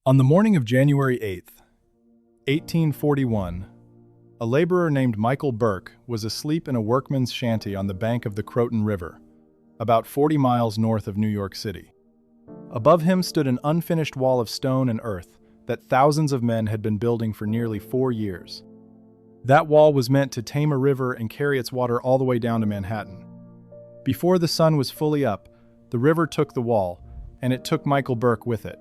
On the morning of January 8th, 1841, a laborer named Michael Burke was asleep in a workman's shanty on the bank of the Croton River, about 40 miles north of New York City. Above him stood an unfinished wall of stone and earth that thousands of men had been building for nearly 4 years. That wall was meant to tame a river and carry its water all the way down to Manhattan. Before the sun was fully up, the river took the wall, and it took Michael Burke with it.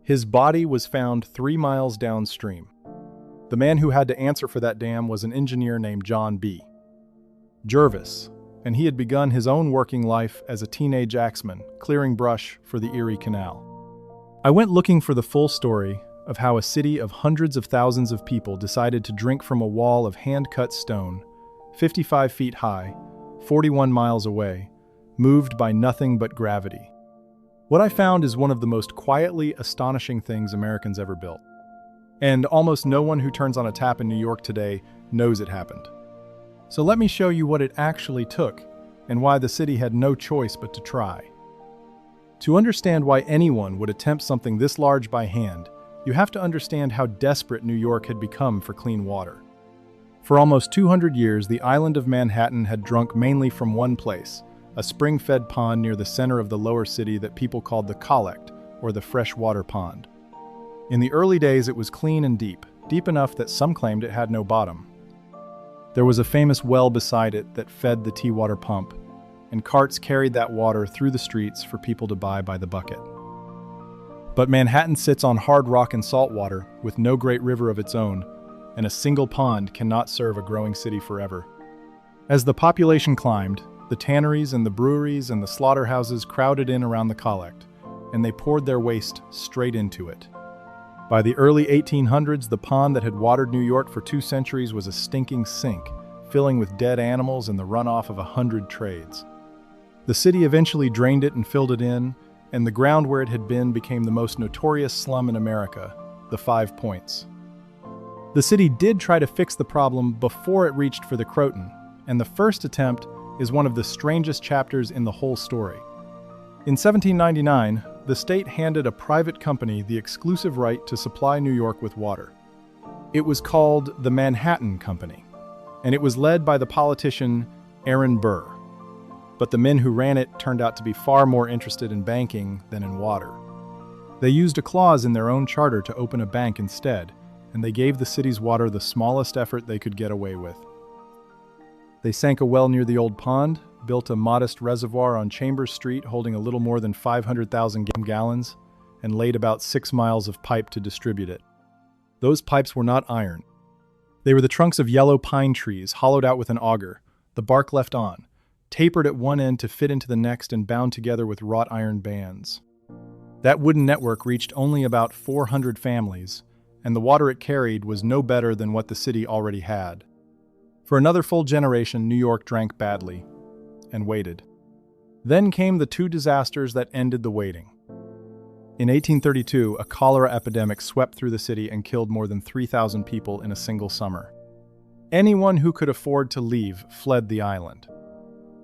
His body was found 3 miles downstream. The man who had to answer for that dam was an engineer named John B. Jervis, and he had begun his own working life as a teenage axeman, clearing brush for the Erie Canal. I went looking for the full story of how a city of hundreds of thousands of people decided to drink from a wall of hand-cut stone, 55 feet high, 41 miles away, moved by nothing but gravity. What I found is one of the most quietly astonishing things Americans ever built. And almost no one who turns on a tap in New York today knows it happened. So let me show you what it actually took and why the city had no choice but to try. To understand why anyone would attempt something this large by hand, you have to understand how desperate New York had become for clean water. For almost 200 years, the island of Manhattan had drunk mainly from one place, a spring-fed pond near the center of the lower city that people called the aqueduct, or the freshwater pond. In the early days, it was clean and deep enough that some claimed it had no bottom. There was a famous well beside it that fed the tea water pump, and carts carried that water through the streets for people to buy by the bucket. But Manhattan sits on hard rock and salt water with no great river of its own, and a single pond cannot serve a growing city forever. As the population climbed, the tanneries and the breweries and the slaughterhouses crowded in around the aqueduct, and they poured their waste straight into it. By the early 1800s, the pond that had watered New York for 2 centuries was a stinking sink, filling with dead animals and the runoff of 100 trades. The city eventually drained it and filled it in, and the ground where it had been became the most notorious slum in America, the 5 Points. The city did try to fix the problem before it reached for the Croton, and the first attempt is one of the strangest chapters in the whole story. In 1799, the state handed a private company the exclusive right to supply New York with water. It was called the Manhattan Company, and it was led by the politician Aaron Burr. But the men who ran it turned out to be far more interested in banking than in water. They used a clause in their own charter to open a bank instead, and they gave the city's water the smallest effort they could get away with. They sank a well near the old pond, built a modest reservoir on Chambers Street holding a little more than 500,000 gallons, and laid about 6 miles of pipe to distribute it. Those pipes were not iron. They were the trunks of yellow pine trees, hollowed out with an auger, the bark left on, tapered at one end to fit into the next and bound together with wrought iron bands. That wooden network reached only about 400 families, and the water it carried was no better than what the city already had. For another full generation, New York drank badly and waited. Then came the 2 disasters that ended the waiting. In 1832, a cholera epidemic swept through the city and killed more than 3,000 people in a single summer. Anyone who could afford to leave fled the island.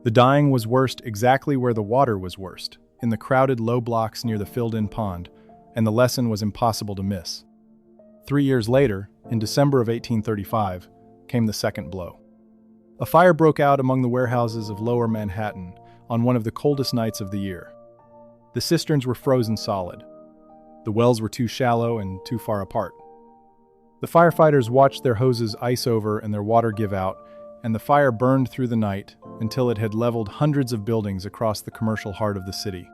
The dying was worst exactly where the water was worst, in the crowded low blocks near the filled-in pond, and the lesson was impossible to miss. 3 years later, in December of 1835, came the second blow. A fire broke out among the warehouses of Lower Manhattan on one of the coldest nights of the year. The cisterns were frozen solid. The wells were too shallow and too far apart. The firefighters watched their hoses ice over and their water give out, and the fire burned through the night until it had leveled hundreds of buildings across the commercial heart of the city.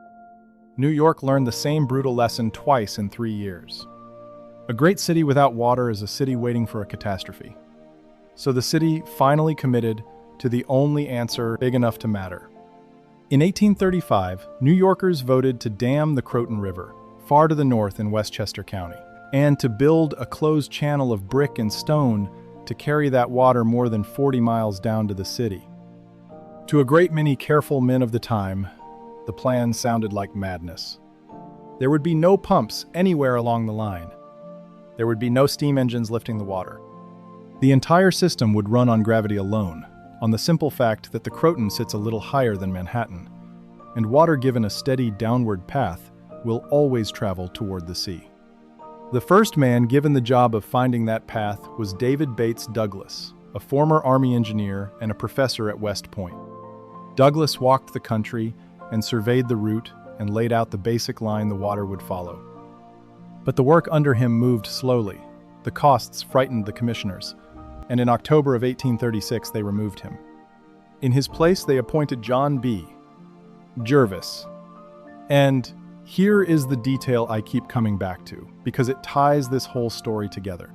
New York learned the same brutal lesson twice in 3 years. A great city without water is a city waiting for a catastrophe. So the city finally committed to the only answer big enough to matter. In 1835, New Yorkers voted to dam the Croton River, far to the north in Westchester County, and to build a closed channel of brick and stone to carry that water more than 40 miles down to the city. To a great many careful men of the time, the plan sounded like madness. There would be no pumps anywhere along the line. There would be no steam engines lifting the water. The entire system would run on gravity alone, on the simple fact that the Croton sits a little higher than Manhattan, and water given a steady downward path will always travel toward the sea. The first man given the job of finding that path was David Bates Douglas, a former Army engineer and a professor at West Point. Douglas walked the country and surveyed the route and laid out the basic line the water would follow. But the work under him moved slowly. The costs frightened the commissioners, and in October of 1836 they removed him. In his place they appointed John B. Jervis. And here is the detail I keep coming back to, because it ties this whole story together.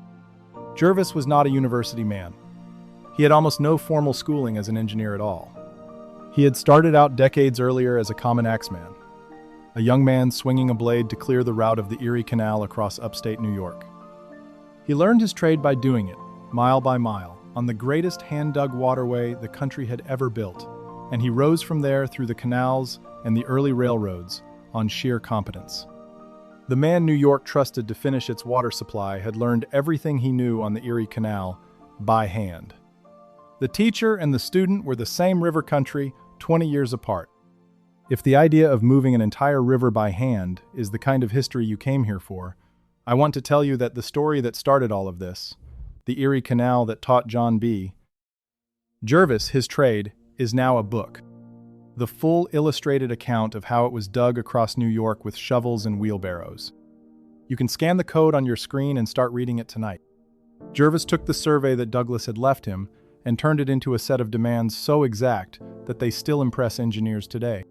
Jervis was not a university man. He had almost no formal schooling as an engineer at all. He had started out decades earlier as a common axeman, a young man swinging a blade to clear the route of the Erie Canal across upstate New York. He learned his trade by doing it, mile by mile, on the greatest hand-dug waterway the country had ever built, and he rose from there through the canals and the early railroads on sheer competence. The man New York trusted to finish its water supply had learned everything he knew on the Erie Canal by hand. The teacher and the student were the same river country 20 years apart. If the idea of moving an entire river by hand is the kind of history you came here for, I want to tell you that the story that started all of this, the Erie Canal that taught John B. Jervis his trade, is now a book. The full illustrated account of how it was dug across New York with shovels and wheelbarrows. You can scan the code on your screen and start reading it tonight. Jervis took the survey that Douglas had left him and turned it into a set of demands so exact that they still impress engineers today.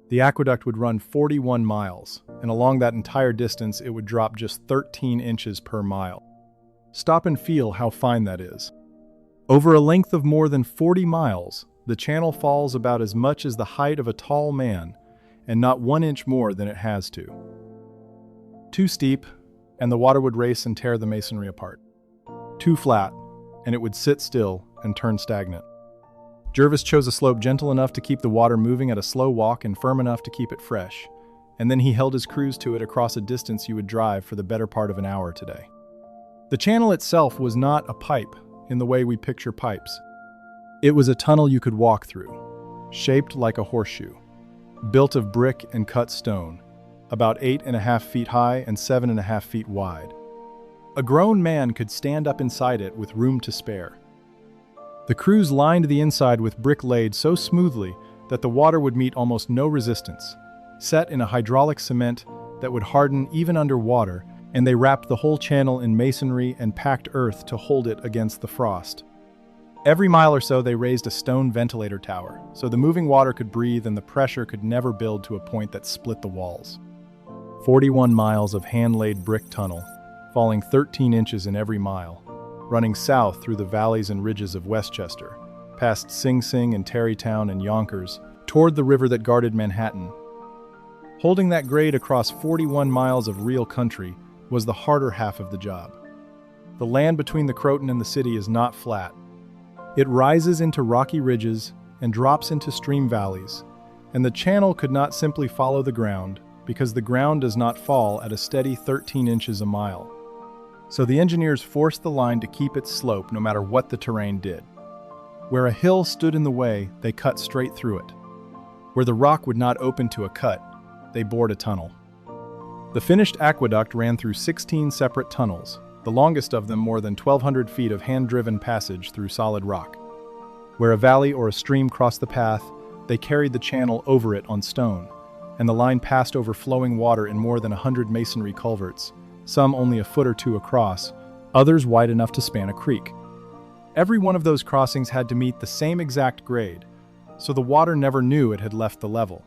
The aqueduct would run 41 miles, and along that entire distance it would drop just 13 inches per mile. Stop and feel how fine that is. Over a length of more than 40 miles, the channel falls about as much as the height of a tall man, and not 1 inch more than it has to. Too steep, and the water would race and tear the masonry apart. Too flat, and it would sit still and turn stagnant. Jervis chose a slope gentle enough to keep the water moving at a slow walk and firm enough to keep it fresh, and then he held his crews to it across a distance you would drive for the better part of an hour today. The channel itself was not a pipe in the way we picture pipes. It was a tunnel you could walk through, shaped like a horseshoe, built of brick and cut stone, about 8.5 feet high and 7.5 feet wide. A grown man could stand up inside it with room to spare. The crews lined the inside with brick laid so smoothly that the water would meet almost no resistance, set in a hydraulic cement that would harden even under water, and they wrapped the whole channel in masonry and packed earth to hold it against the frost. Every mile or so they raised a stone ventilator tower, so the moving water could breathe and the pressure could never build to a point that split the walls. 41 miles of hand-laid brick tunnel, falling 13 inches in every mile, running south through the valleys and ridges of Westchester, past Sing Sing and Tarrytown and Yonkers, toward the river that guarded Manhattan. Holding that grade across 41 miles of real country was the harder half of the job. The land between the Croton and the city is not flat. It rises into rocky ridges and drops into stream valleys, and the channel could not simply follow the ground because the ground does not fall at a steady 13 inches a mile. So the engineers forced the line to keep its slope no matter what the terrain did. Where a hill stood in the way, they cut straight through it. Where the rock would not open to a cut, they bored a tunnel. The finished aqueduct ran through 16 separate tunnels, the longest of them more than 1,200 feet of hand-driven passage through solid rock. Where a valley or a stream crossed the path, they carried the channel over it on stone, and the line passed over flowing water in more than 100 masonry culverts, some only a foot or two across, others wide enough to span a creek. Every one of those crossings had to meet the same exact grade, so the water never knew it had left the level.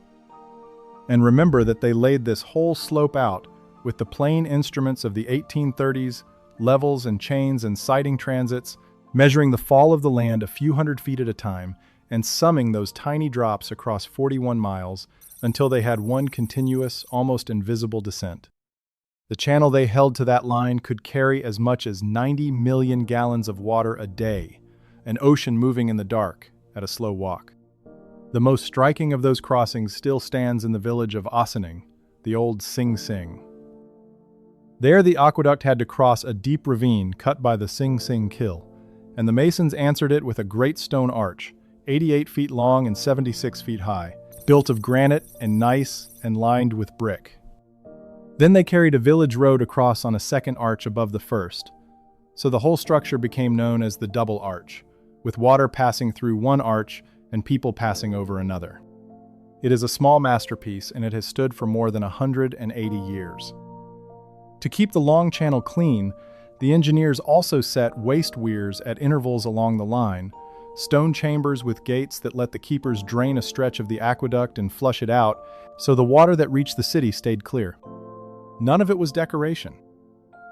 And remember that they laid this whole slope out with the plain instruments of the 1830s, levels and chains and sighting transits, measuring the fall of the land a few hundred feet at a time and summing those tiny drops across 41 miles until they had one continuous, almost invisible descent. The channel they held to that line could carry as much as 90 million gallons of water a day, an ocean moving in the dark at a slow walk. The most striking of those crossings still stands in the village of Ossining, the old Sing Sing. There the aqueduct had to cross a deep ravine cut by the Sing Sing Kill, and the masons answered it with a great stone arch, 88 feet long and 76 feet high, built of granite and gneiss and lined with brick. Then they carried a village road across on a second arch above the first, so the whole structure became known as the double arch, with water passing through one arch and people passing over another. It is a small masterpiece, and it has stood for more than 180 years. To keep the long channel clean, the engineers also set waste weirs at intervals along the line, stone chambers with gates that let the keepers drain a stretch of the aqueduct and flush it out, so the water that reached the city stayed clear. None of it was decoration.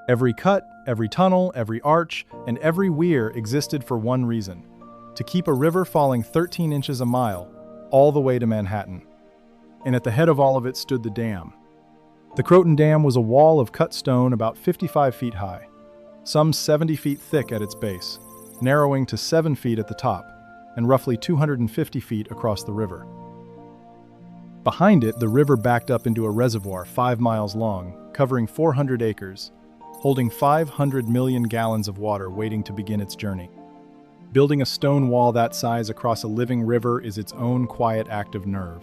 Every cut, every tunnel, every arch, and every weir existed for one reason: to keep a river falling 13 inches a mile, all the way to Manhattan. And at the head of all of it stood the dam. The Croton Dam was a wall of cut stone about 55 feet high, some 70 feet thick at its base, narrowing to 7 feet at the top, and roughly 250 feet across the river. Behind it, the river backed up into a reservoir 5 miles long, covering 400 acres, holding 500 million gallons of water waiting to begin its journey. Building a stone wall that size across a living river is its own quiet act of nerve.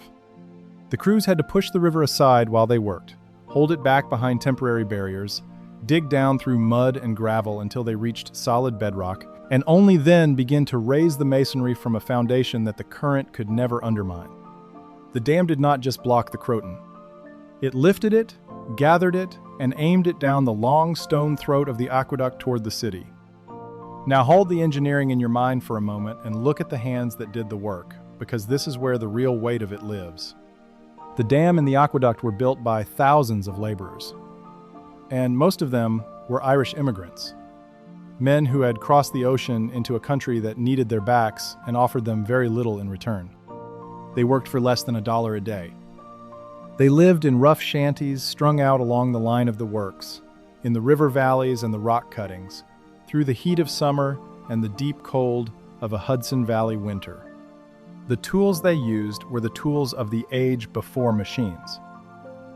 The crews had to push the river aside while they worked, hold it back behind temporary barriers, dig down through mud and gravel until they reached solid bedrock, and only then begin to raise the masonry from a foundation that the current could never undermine. The dam did not just block the Croton. It lifted it, gathered it, and aimed it down the long stone throat of the aqueduct toward the city. Now hold the engineering in your mind for a moment and look at the hands that did the work, because this is where the real weight of it lives. The dam and the aqueduct were built by thousands of laborers, and most of them were Irish immigrants, men who had crossed the ocean into a country that needed their backs and offered them very little in return. They worked for less than $1 a day. They lived in rough shanties strung out along the line of the works, in the river valleys and the rock cuttings, through the heat of summer and the deep cold of a Hudson Valley winter. The tools they used were the tools of the age before machines: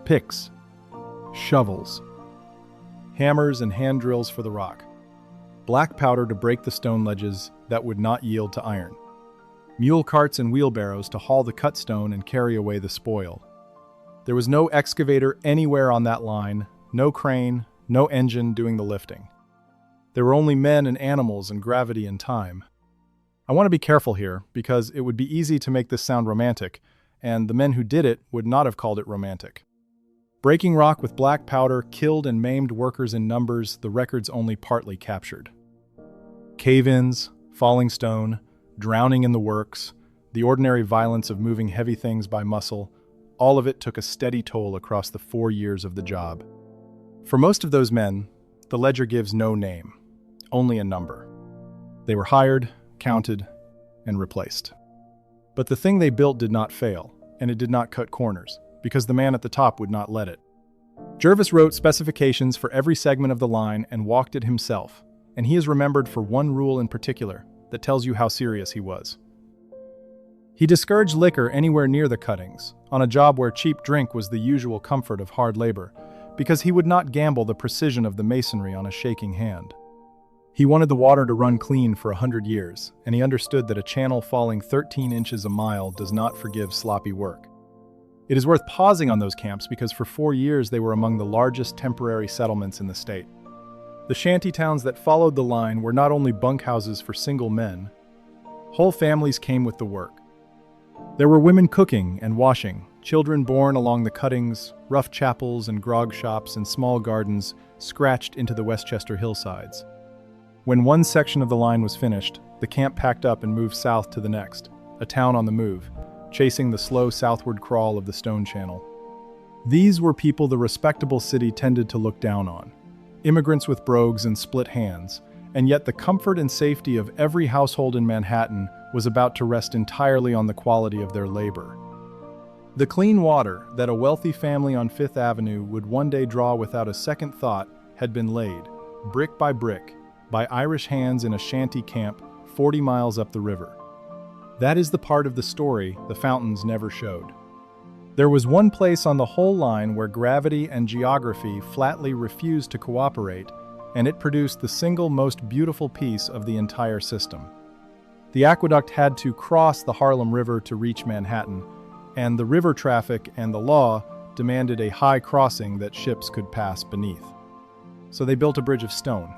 picks, shovels, hammers and hand drills for the rock, black powder to break the stone ledges that would not yield to iron, mule carts and wheelbarrows to haul the cut stone and carry away the spoil. There was no excavator anywhere on that line, no crane, no engine doing the lifting. There were only men and animals and gravity and time. I want to be careful here, because it would be easy to make this sound romantic, and the men who did it would not have called it romantic. Breaking rock with black powder killed and maimed workers in numbers the records only partly captured. Cave-ins, falling stone, drowning in the works, the ordinary violence of moving heavy things by muscle, all of it took a steady toll across the 4 years of the job. For most of those men, the ledger gives no name, only a number. They were hired, counted, and replaced. But the thing they built did not fail, and it did not cut corners, because the man at the top would not let it. Jervis wrote specifications for every segment of the line and walked it himself, and he is remembered for one rule in particular that tells you how serious he was. He discouraged liquor anywhere near the cuttings, on a job where cheap drink was the usual comfort of hard labor, because he would not gamble the precision of the masonry on a shaking hand. He wanted the water to run clean for 100 years, and he understood that a channel falling 13 inches a mile does not forgive sloppy work. It is worth pausing on those camps because for 4 years they were among the largest temporary settlements in the state. The shanty towns that followed the line were not only bunkhouses for single men. Whole families came with the work. There were women cooking and washing, children born along the cuttings, rough chapels and grog shops and small gardens scratched into the Westchester hillsides. When one section of the line was finished, the camp packed up and moved south to the next, a town on the move, chasing the slow southward crawl of the stone channel. These were people the respectable city tended to look down on, immigrants with brogues and split hands, and yet the comfort and safety of every household in Manhattan was about to rest entirely on the quality of their labor. The clean water that a wealthy family on Fifth Avenue would one day draw without a second thought had been laid, brick by Irish hands in a shanty camp 40 miles up the river. That is the part of the story the fountains never showed. There was one place on the whole line where gravity and geography flatly refused to cooperate, and it produced the single most beautiful piece of the entire system. The aqueduct had to cross the Harlem River to reach Manhattan, and the river traffic and the law demanded a high crossing that ships could pass beneath. So they built a bridge of stone.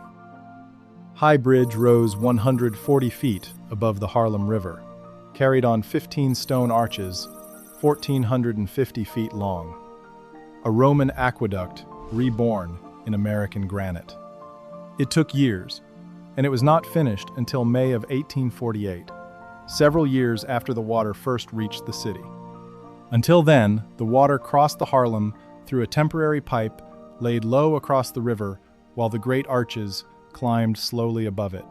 High Bridge rose 140 feet above the Harlem River, carried on 15 stone arches, 1,450 feet long. A Roman aqueduct reborn in American granite. It took years, and it was not finished until May of 1848, several years after the water first reached the city. Until then, the water crossed the Harlem through a temporary pipe laid low across the river while the great arches climbed slowly above it.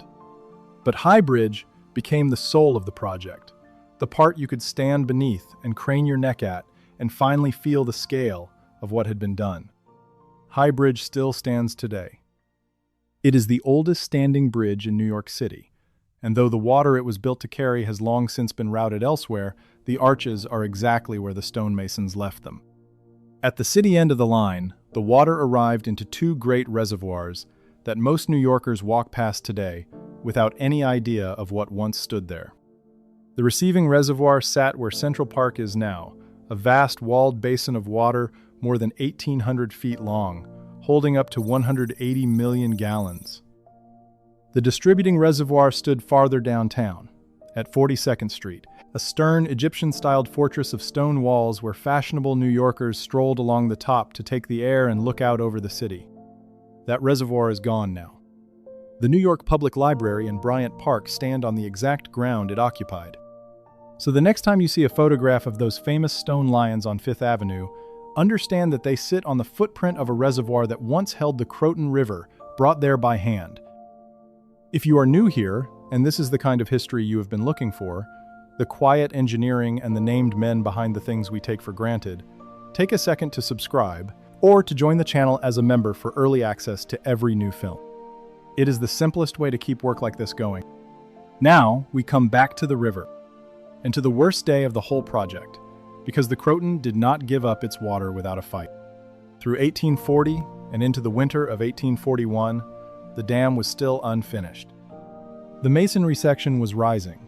But High Bridge became the soul of the project, the part you could stand beneath and crane your neck at and finally feel the scale of what had been done. High Bridge still stands today. It is the oldest standing bridge in New York City, and though the water it was built to carry has long since been routed elsewhere, the arches are exactly where the stonemasons left them. At the city end of the line, the water arrived into two great reservoirs that most New Yorkers walk past today without any idea of what once stood there. The receiving reservoir sat where Central Park is now, a vast walled basin of water more than 1,800 feet long, holding up to 180 million gallons. The distributing reservoir stood farther downtown, at 42nd Street, a stern Egyptian-styled fortress of stone walls where fashionable New Yorkers strolled along the top to take the air and look out over the city. That reservoir is gone now. The New York Public Library and Bryant Park stand on the exact ground it occupied. So the next time you see a photograph of those famous stone lions on Fifth Avenue, understand that they sit on the footprint of a reservoir that once held the Croton River, brought there by hand. If you are new here, and this is the kind of history you have been looking for, the quiet engineering and the named men behind the things we take for granted, take a second to subscribe or to join the channel as a member for early access to every new film. It is the simplest way to keep work like this going. Now, we come back to the river, and to the worst day of the whole project, because the Croton did not give up its water without a fight. Through 1840 and into the winter of 1841, the dam was still unfinished. The masonry section was rising,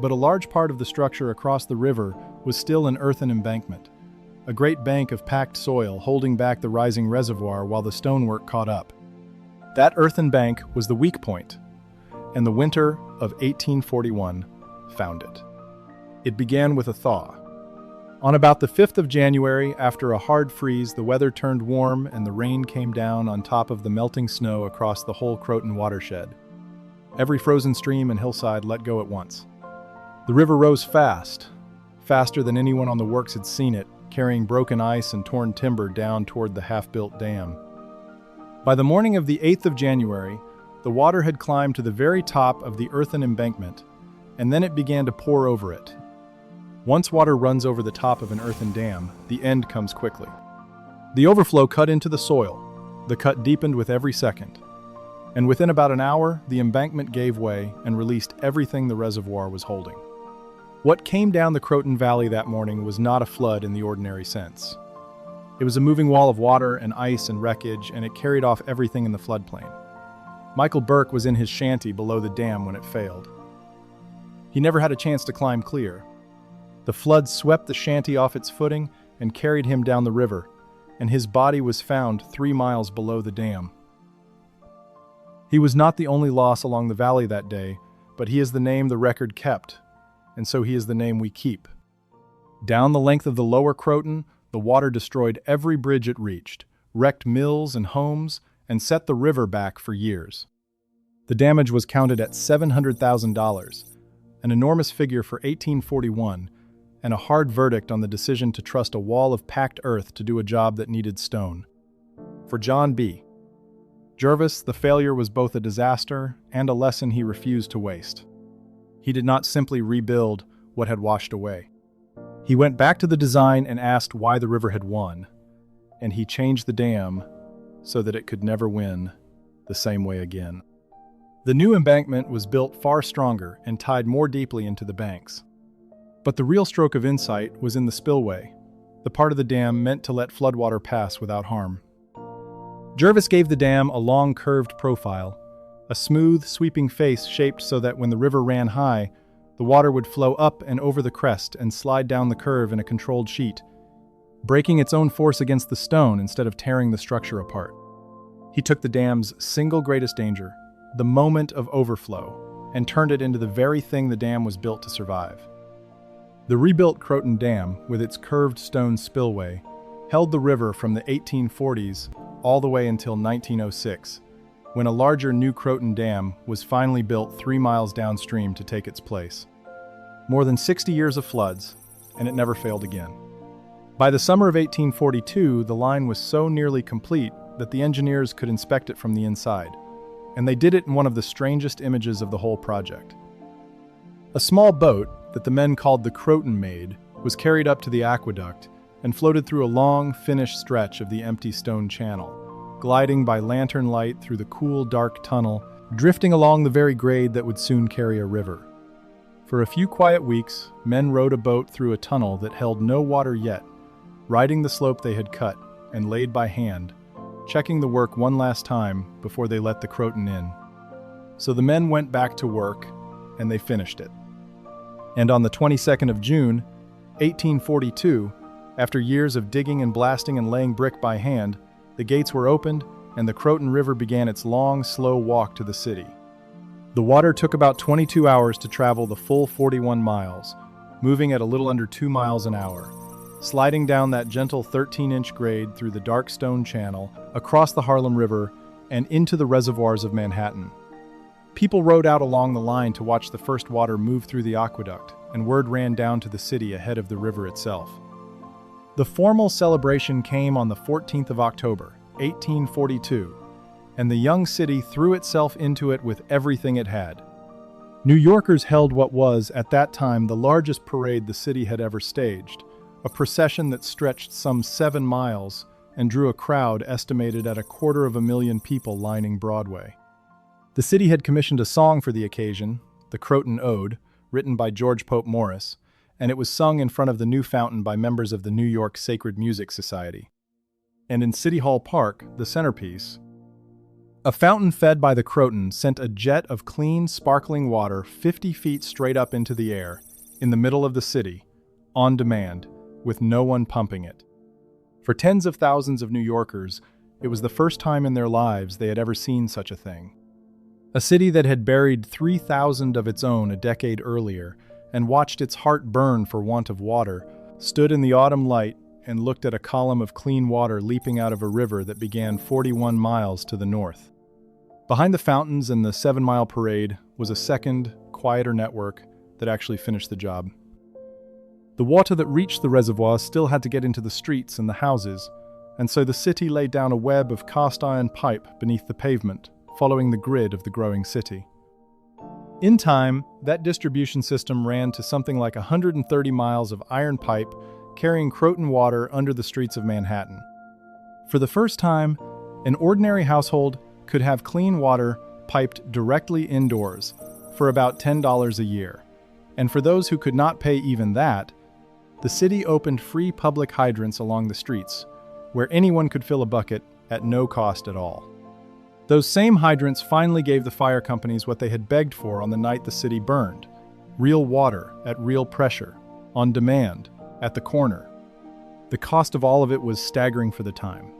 but a large part of the structure across the river was still an earthen embankment, a great bank of packed soil holding back the rising reservoir while the stonework caught up. That earthen bank was the weak point, and the winter of 1841 found it. It began with a thaw. On about the 5th of January, after a hard freeze, the weather turned warm and the rain came down on top of the melting snow across the whole Croton watershed. Every frozen stream and hillside let go at once. The river rose fast, faster than anyone on the works had seen it, carrying broken ice and torn timber down toward the half-built dam. By the morning of the 8th of January, the water had climbed to the very top of the earthen embankment, and then it began to pour over it. Once water runs over the top of an earthen dam, the end comes quickly. The overflow cut into the soil. The cut deepened with every second. And within about an hour, the embankment gave way and released everything the reservoir was holding. What came down the Croton Valley that morning was not a flood in the ordinary sense. It was a moving wall of water and ice and wreckage, and it carried off everything in the floodplain. Michael Burke was in his shanty below the dam when it failed. He never had a chance to climb clear. The flood swept the shanty off its footing and carried him down the river, and his body was found 3 miles below the dam. He was not the only loss along the valley that day, but he is the name the record kept, and so he is the name we keep. Down the length of the lower Croton, the water destroyed every bridge it reached, wrecked mills and homes, and set the river back for years. The damage was counted at $700,000, an enormous figure for 1841, and a hard verdict on the decision to trust a wall of packed earth to do a job that needed stone. For John B. Jervis, the failure was both a disaster and a lesson he refused to waste. He did not simply rebuild what had washed away. He went back to the design and asked why the river had won, and he changed the dam so that it could never win the same way again. The new embankment was built far stronger and tied more deeply into the banks. But the real stroke of insight was in the spillway, the part of the dam meant to let floodwater pass without harm. Jervis gave the dam a long curved profile, a smooth, sweeping face shaped so that when the river ran high, the water would flow up and over the crest and slide down the curve in a controlled sheet. breaking its own force against the stone instead of tearing the structure apart. He took the dam's single greatest danger, the moment of overflow, and turned it into the very thing the dam was built to survive. The rebuilt Croton Dam, with its curved stone spillway, held the river from the 1840s all the way until 1906, when a larger New Croton Dam was finally built 3 miles downstream to take its place. More than 60 years of floods, and it never failed again. By the summer of 1842, the line was so nearly complete that the engineers could inspect it from the inside, and they did it in one of the strangest images of the whole project. A small boat that the men called the Croton Maid was carried up to the aqueduct and floated through a long, finished stretch of the empty stone channel, gliding by lantern light through the cool, dark tunnel, drifting along the very grade that would soon carry a river. For a few quiet weeks, men rowed a boat through a tunnel that held no water yet, riding the slope they had cut and laid by hand, checking the work one last time before they let the Croton in. So the men went back to work, and they finished it. And on the 22nd of June, 1842, after years of digging and blasting and laying brick by hand, the gates were opened and the Croton River began its long, slow walk to the city. The water took about 22 hours to travel the full 41 miles, moving at a little under 2 miles an hour, sliding down that gentle 13-inch grade through the dark stone channel, across the Harlem River, and into the reservoirs of Manhattan. People rode out along the line to watch the first water move through the aqueduct, and word ran down to the city ahead of the river itself. The formal celebration came on the 14th of October, 1842, and the young city threw itself into it with everything it had. New Yorkers held what was, at that time, the largest parade the city had ever staged, a procession that stretched some 7 miles and drew a crowd estimated at 250,000 people lining Broadway. The city had commissioned a song for the occasion, the Croton Ode, written by George Pope Morris, and it was sung in front of the new fountain by members of the New York Sacred Music Society. And in City Hall Park, the centerpiece, a fountain fed by the Croton sent a jet of clean, sparkling water 50 feet straight up into the air, in the middle of the city, on demand, with no one pumping it. For tens of thousands of New Yorkers, it was the first time in their lives they had ever seen such a thing. A city that had buried 3,000 of its own a decade earlier and watched its heart burn for want of water, stood in the autumn light and looked at a column of clean water leaping out of a river that began 41 miles to the north. Behind the fountains and the 7-mile parade was a second, quieter network that actually finished the job. The water that reached the reservoir still had to get into the streets and the houses, and so the city laid down a web of cast-iron pipe beneath the pavement, following the grid of the growing city. In time, that distribution system ran to something like 130 miles of iron pipe carrying Croton water under the streets of Manhattan. For the first time, an ordinary household could have clean water piped directly indoors for about $10 a year. And for those who could not pay even that, the city opened free public hydrants along the streets, where anyone could fill a bucket at no cost at all. Those same hydrants finally gave the fire companies what they had begged for on the night the city burned: real water at real pressure, on demand, at the corner. The cost of all of it was staggering for the time.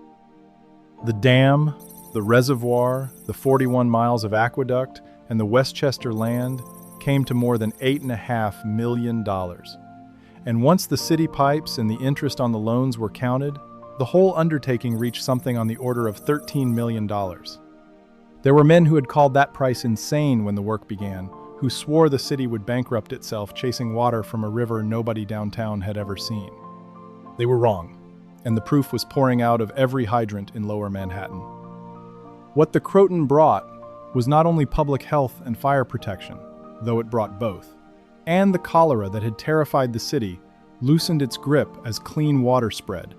The dam, the reservoir, the 41 miles of aqueduct, and the Westchester land came to more than $8.5 million. And once the city pipes and the interest on the loans were counted, the whole undertaking reached something on the order of $13 million. There were men who had called that price insane when the work began, who swore the city would bankrupt itself chasing water from a river nobody downtown had ever seen. They were wrong, and the proof was pouring out of every hydrant in Lower Manhattan. What the Croton brought was not only public health and fire protection, though it brought both, and the cholera that had terrified the city loosened its grip as clean water spread.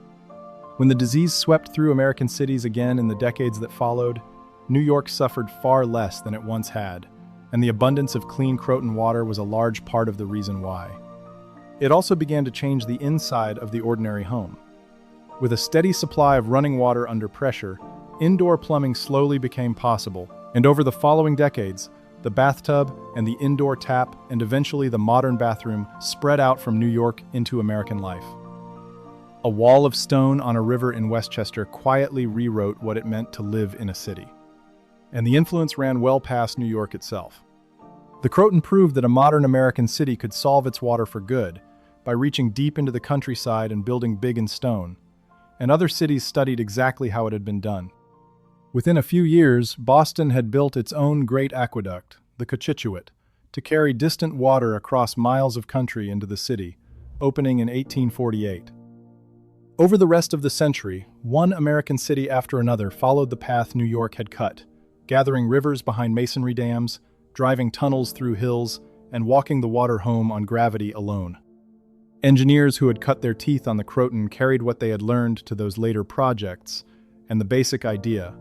When the disease swept through American cities again in the decades that followed, New York suffered far less than it once had, and the abundance of clean Croton water was a large part of the reason why. It also began to change the inside of the ordinary home. With a steady supply of running water under pressure, indoor plumbing slowly became possible, and over the following decades, the bathtub and the indoor tap and eventually the modern bathroom spread out from New York into American life. A wall of stone on a river in Westchester quietly rewrote what it meant to live in a city. And the influence ran well past New York itself. The Croton proved that a modern American city could solve its water for good by reaching deep into the countryside and building big in stone, and other cities studied exactly how it had been done. Within a few years, Boston had built its own great aqueduct, the Cochituate, to carry distant water across miles of country into the city, opening in 1848. Over the rest of the century, one American city after another followed the path New York had cut, gathering rivers behind masonry dams, driving tunnels through hills, and walking the water home on gravity alone. Engineers who had cut their teeth on the Croton carried what they had learned to those later projects, and the basic idea,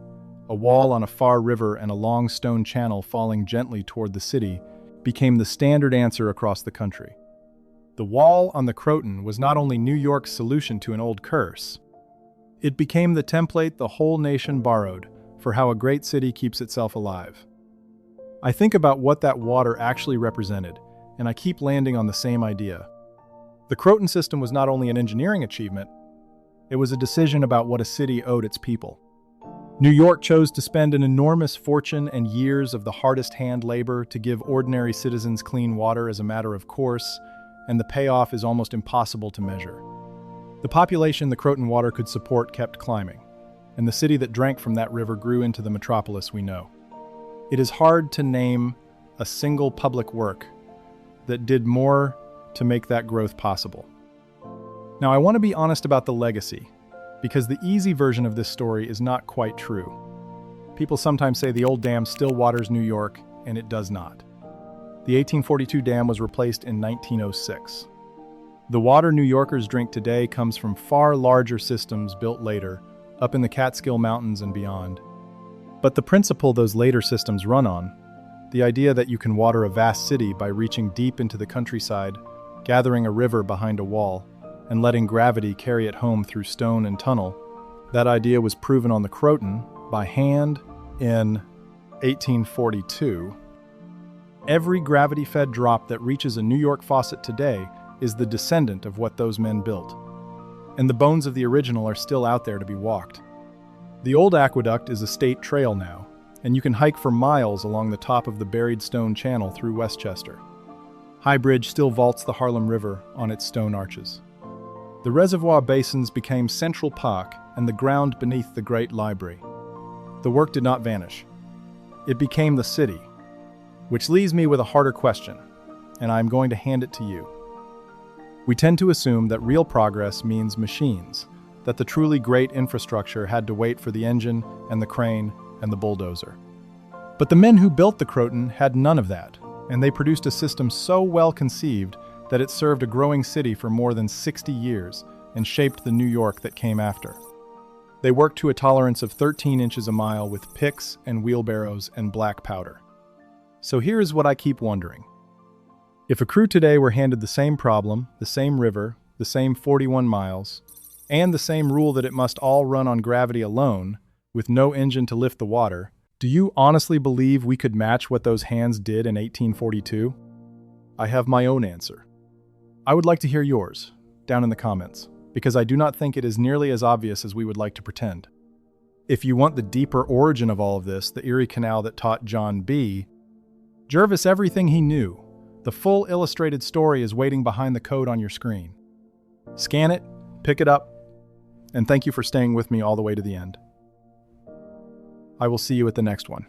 a wall on a far river and a long stone channel falling gently toward the city, became the standard answer across the country. The wall on the Croton was not only New York's solution to an old curse, it became the template the whole nation borrowed for how a great city keeps itself alive. I think about what that water actually represented, and I keep landing on the same idea. The Croton system was not only an engineering achievement, it was a decision about what a city owed its people. New York chose to spend an enormous fortune and years of the hardest hand labor to give ordinary citizens clean water as a matter of course, and the payoff is almost impossible to measure. The population the Croton water could support kept climbing, and the city that drank from that river grew into the metropolis we know. It is hard to name a single public work that did more to make that growth possible. Now, I want to be honest about the legacy, because the easy version of this story is not quite true. People sometimes say the old dam still waters New York, and it does not. The 1842 dam was replaced in 1906. The water New Yorkers drink today comes from far larger systems built later, up in the Catskill Mountains and beyond. But the principle those later systems run on, the idea that you can water a vast city by reaching deep into the countryside, gathering a river behind a wall, and letting gravity carry it home through stone and tunnel, that idea was proven on the Croton by hand in 1842. Every gravity-fed drop that reaches a New York faucet today is the descendant of what those men built. And the bones of the original are still out there to be walked. The old aqueduct is a state trail now, and you can hike for miles along the top of the buried stone channel through Westchester. High Bridge still vaults the Harlem River on its stone arches. The reservoir basins became Central Park and the ground beneath the Great Library. The work did not vanish. It became the city. Which leaves me with a harder question, and I'm going to hand it to you. We tend to assume that real progress means machines, that the truly great infrastructure had to wait for the engine and the crane and the bulldozer. But the men who built the Croton had none of that, and they produced a system so well conceived that it served a growing city for more than 60 years and shaped the New York that came after. They worked to a tolerance of 13 inches a mile with picks and wheelbarrows and black powder. So here is what I keep wondering. If a crew today were handed the same problem, the same river, the same 41 miles, and the same rule that it must all run on gravity alone, with no engine to lift the water, do you honestly believe we could match what those hands did in 1842? I have my own answer. I would like to hear yours, down in the comments, because I do not think it is nearly as obvious as we would like to pretend. If you want the deeper origin of all of this, the Erie Canal that taught John B. Jervis everything he knew, the full illustrated story is waiting behind the code on your screen. Scan it, pick it up, and thank you for staying with me all the way to the end. I will see you at the next one.